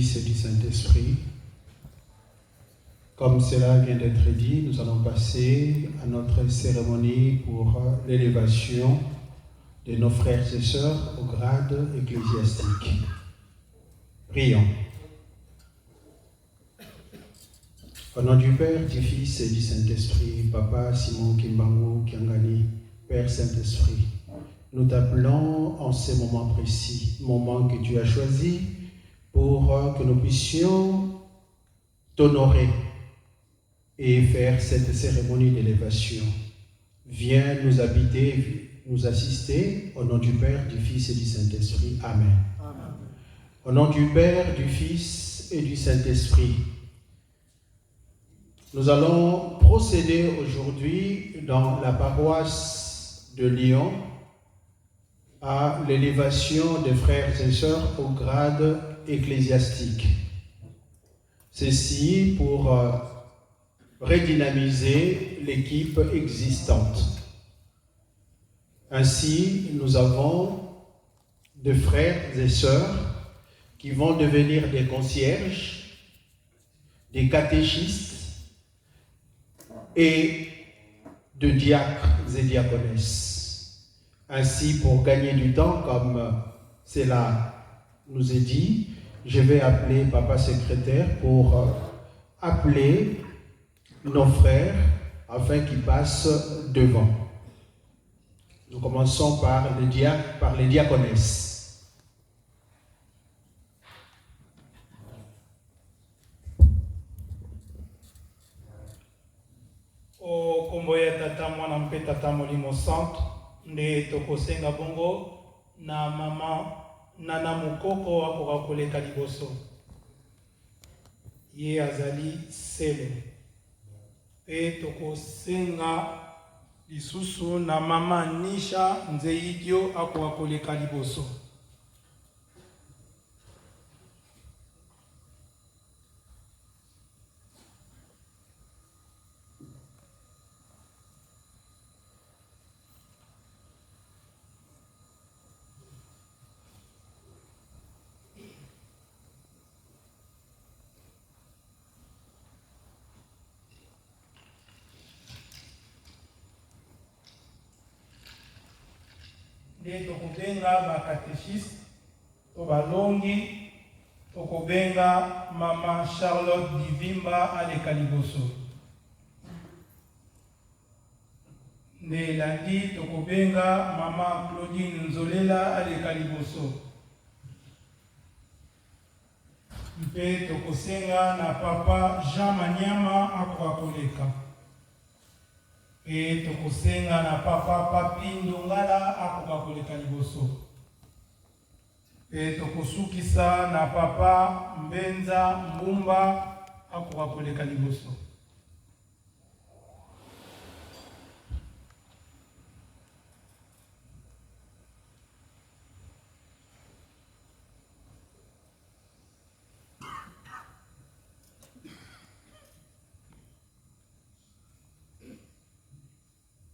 Fils et du Saint-Esprit. Comme cela vient d'être dit, nous allons passer à notre cérémonie pour l'élévation de nos frères et sœurs au grade ecclésiastique. Prions. Au nom du Père, du Fils et du Saint-Esprit, Papa Simon Kimbangu Kiangani, Père Saint-Esprit, nous t'appelons en ces moments précis, moments que tu as choisis pour que nous puissions t'honorer et faire cette cérémonie d'élévation. Viens nous habiter, nous assister, au nom du Père, du Fils et du Saint-Esprit. Amen. Amen. Au nom du Père, du Fils et du Saint-Esprit, nous allons procéder aujourd'hui dans la paroisse de Lyon à l'élévation des frères et sœurs au grade ecclésiastique. Ceci pour redynamiser l'équipe existante. Ainsi, nous avons des frères et sœurs qui vont devenir des concierges, des catéchistes et de diacres et diaconesses. Ainsi, pour gagner du temps, comme cela nous est dit, je vais appeler Papa Secrétaire pour appeler nos frères afin qu'ils passent devant. Nous commençons par les diaconesses. O kombo ya tata mwana mpe tata molimo centre nde tokosenga bongo na mama nana mokoko akoka koleka liboso ye azali sele pe tokosenga lisusu na mama Nisha Nzeidio akoka koleka liboso. Nde tokobenga bakatéchiste to balongi, tokobenga mama Charlotte Divimba aleka liboso. Nde landi tokobenga mama Claudine Nzolela aleka liboso. Mpe tokosenga na papa Jean Manyama akoka koleka. Et tokosenga na papa Papi Ndongala akoka koleka liboso. Et tokosukisa na papa Mbenza Mbumba akoka koleka liboso.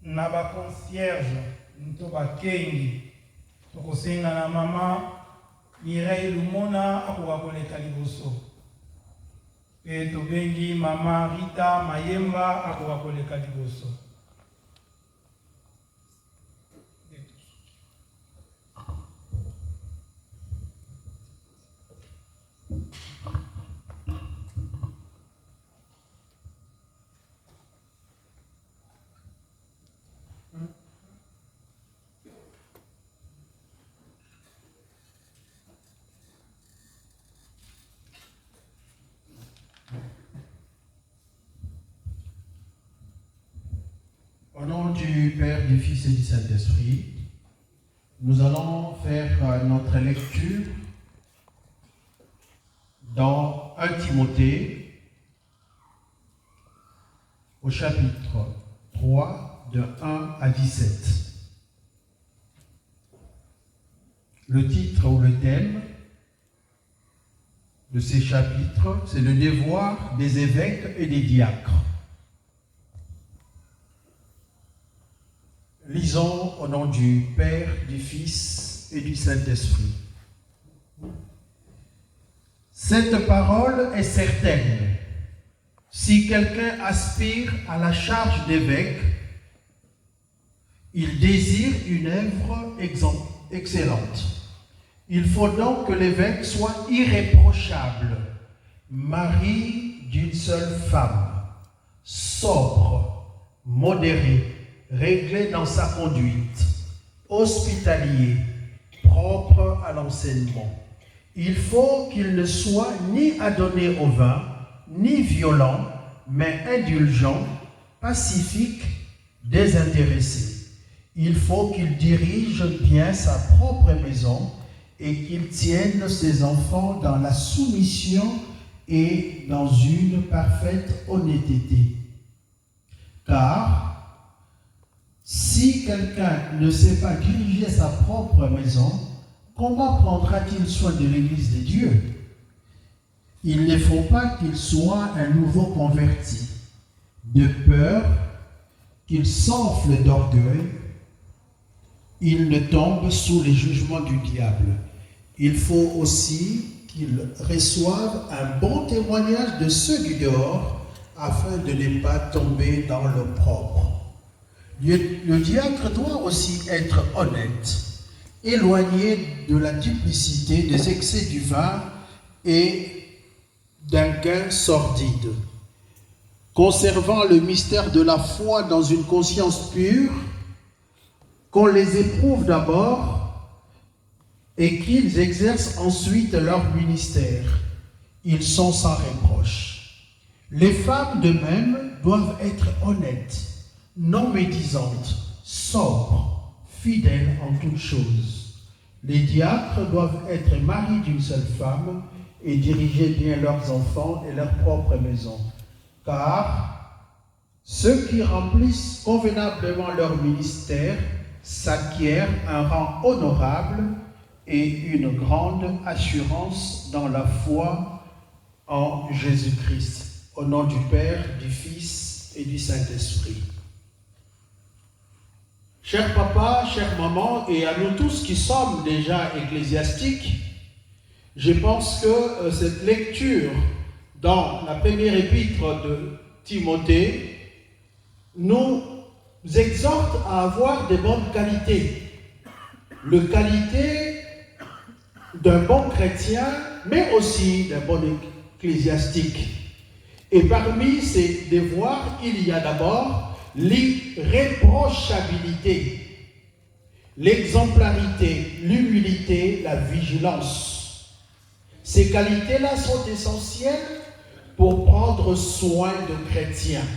Na ba concierge nto ba kengi tokosenga na mama Mireille Lumona akoka koleka liboso. Pe tobengi mama Rita Mayemba akoka koleka liboso. Au nom du Père, du Fils et du Saint-Esprit, nous allons faire notre lecture dans 1 Timothée au chapitre 3 de 1 à 17. Le titre ou le thème de ces chapitres, c'est le devoir des évêques et des diacres. Lisons au nom du Père, du Fils et du Saint-Esprit. Cette parole est certaine. Si quelqu'un aspire à la charge d'évêque, il désire une œuvre excellente. Il faut donc que l'évêque soit irréprochable, mari d'une seule femme, sobre, modéré, réglé dans sa conduite, hospitalier, propre à l'enseignement. Il faut qu'il ne soit ni adonné au vin, ni violent, mais indulgent, pacifique, désintéressé. Il faut qu'il dirige bien sa propre maison et qu'il tienne ses enfants dans la soumission et dans une parfaite honnêteté. Car si quelqu'un ne sait pas diriger sa propre maison, comment prendra-t-il soin de l'Église de Dieu? Il ne faut pas qu'il soit un nouveau converti, de peur qu'il s'enfle d'orgueil, il ne tombe sous les jugements du diable. Il faut aussi qu'il reçoive un bon témoignage de ceux du dehors, afin de ne pas tomber dans l'opprobre. Le diacre doit aussi être honnête, éloigné de la duplicité, des excès du vin et d'un gain sordide, conservant le mystère de la foi dans une conscience pure, qu'on les éprouve d'abord et qu'ils exercent ensuite leur ministère. Ils sont sans reproche. Les femmes de même doivent être honnêtes, non médisantes, sobres, fidèles en toutes choses. Les diacres doivent être maris d'une seule femme et diriger bien leurs enfants et leur propre maison. Car ceux qui remplissent convenablement leur ministère s'acquièrent un rang honorable et une grande assurance dans la foi en Jésus-Christ. Au nom du Père, du Fils et du Saint-Esprit. Cher papa, chère maman, et à nous tous qui sommes déjà ecclésiastiques, je pense que cette lecture dans la première épître de Timothée nous exhorte à avoir de bonnes qualités. Les qualités d'un bon chrétien, mais aussi d'un bon ecclésiastique. Et parmi ces devoirs, il y a d'abord l'irréprochabilité, l'exemplarité, l'humilité, la vigilance. Ces qualités-là sont essentielles pour prendre soin de chrétiens.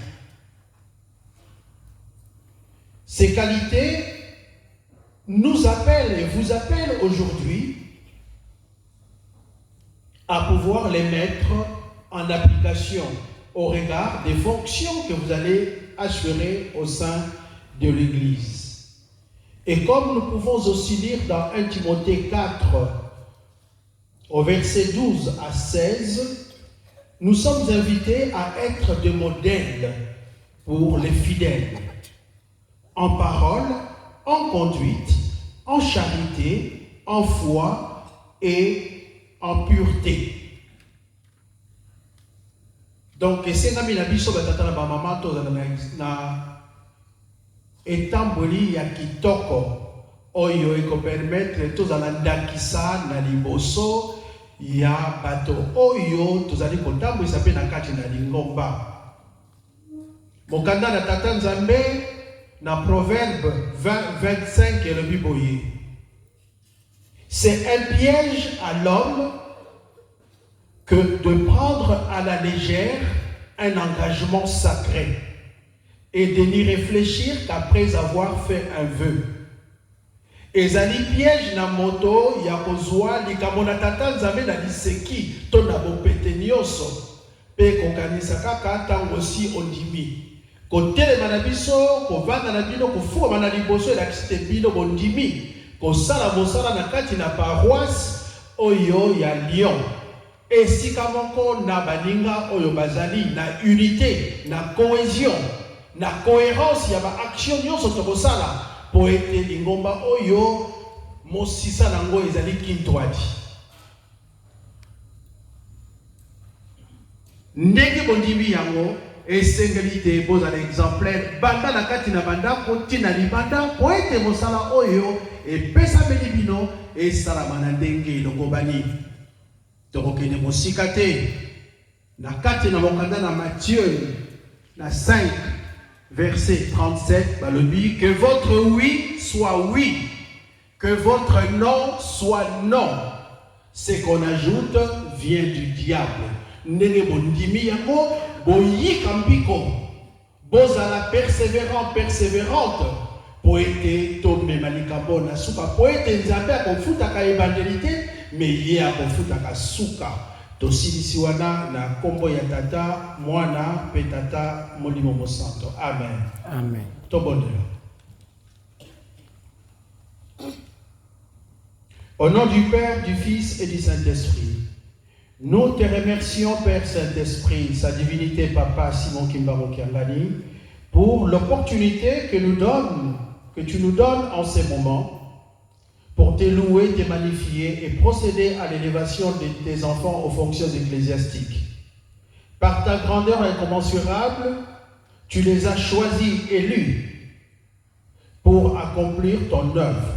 Ces qualités nous appellent et vous appellent aujourd'hui à pouvoir les mettre en application au regard des fonctions que vous allez assurer au sein de l'Église. Et comme nous pouvons aussi lire dans 1 Timothée 4, au verset 12 à 16, nous sommes invités à être des modèles pour les fidèles, en parole, en conduite, en charité, en foi et en pureté. Donc, c'est un biso batata na mama to na etamboli ya kitoko oyo eko permettre to za ndakisa na liboso ya bato oyo tozali kotambwisa pe na kati na lingomba. Mokanda na tata Nzambe na Proverbe 20-25 et le biboye. C'est un piège à l'homme que de prendre à la légère un engagement sacré et de n'y réfléchir qu'après avoir fait un vœu. Ezali piège na moto ya kozwa likamona tata Nzambe na liseki to na bopete nyonso pe kokanisa kaka tango si ondimi. Kotelema na biso, kovanda na bino, kofukama na liboso elakisite bino bondimi, kosala mosala na kati na paroisse oyo ya Lyon. Esika moko na baninga oyo bazali na unité, na cohésion, na cohérence ya ba action nyonso tokosala po ete lingomba oyo mosisa nango ezali kintwadi. ndenge bondimi yango esengeli te bozala exemplaire banda na kati na bandako ntina libanda po ete mosala oyo epesameli bino esalama na ndenge elongo bani. Tokokende mosika te na kati na mokanda na Matthieu na 5 verset 37 balobi que votre oui soit oui, que votre non soit non. Ce qu'on ajoute vient du diable. Ndenge bondimi yango boyika mbiko bozala persévérante po ete tomema likambo na suka po ete nzambe akofutaka ebandeli te me ye akofutaka suka. Tosilisi wana na kombo ya tata mwana pe tata molimo mosanto. Amen. Amen. Tobondela. Au nom du Père, du Fils et du Saint-Esprit, nous te remercions, Père Saint-Esprit, sa divinité Papa Simon Kimbaro Kiangani, pour l'opportunité que tu nous donnes en ces moments pour te louer, te magnifier et procéder à l'élévation de tes enfants aux fonctions ecclésiastiques. Par ta grandeur incommensurable, tu les as choisis, élus, pour accomplir ton œuvre.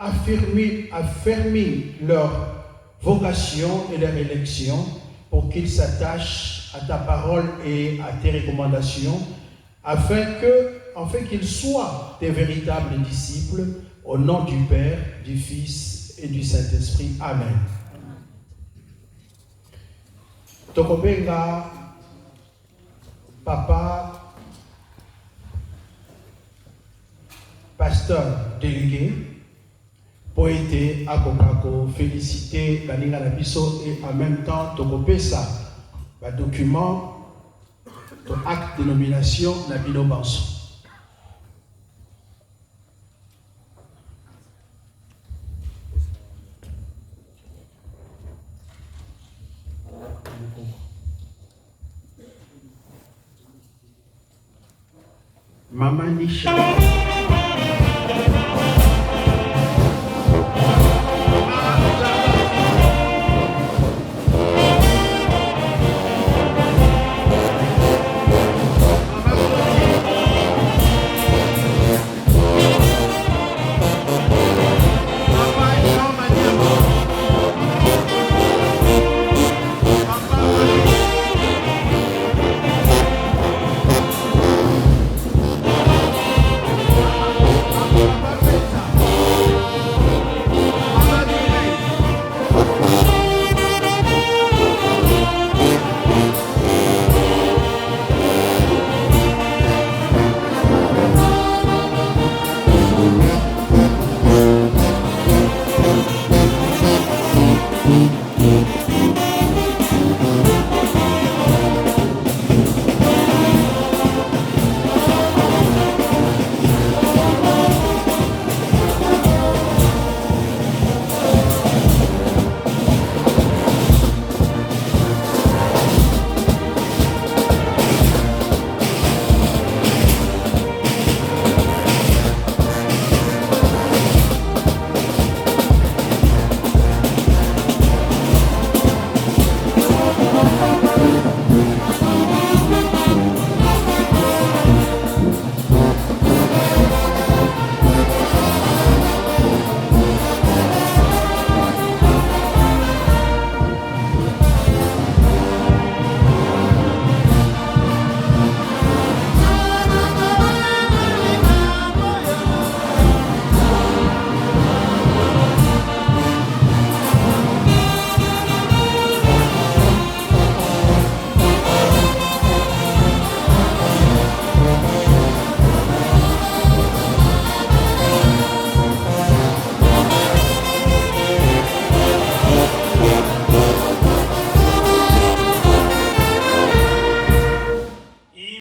Affermis leur vocation et leur élection pour qu'ils s'attachent à ta parole et à tes recommandations, afin qu'ils soient tes véritables disciples, au nom du Père, du Fils et du Saint-Esprit. Amen. Tokobenga, Papa, pasteur délégué, poète akokako, félicité Baninga Labiso et en même temps Tokopesa, document, acte de nomination Nabino Banso. Maman Nisha.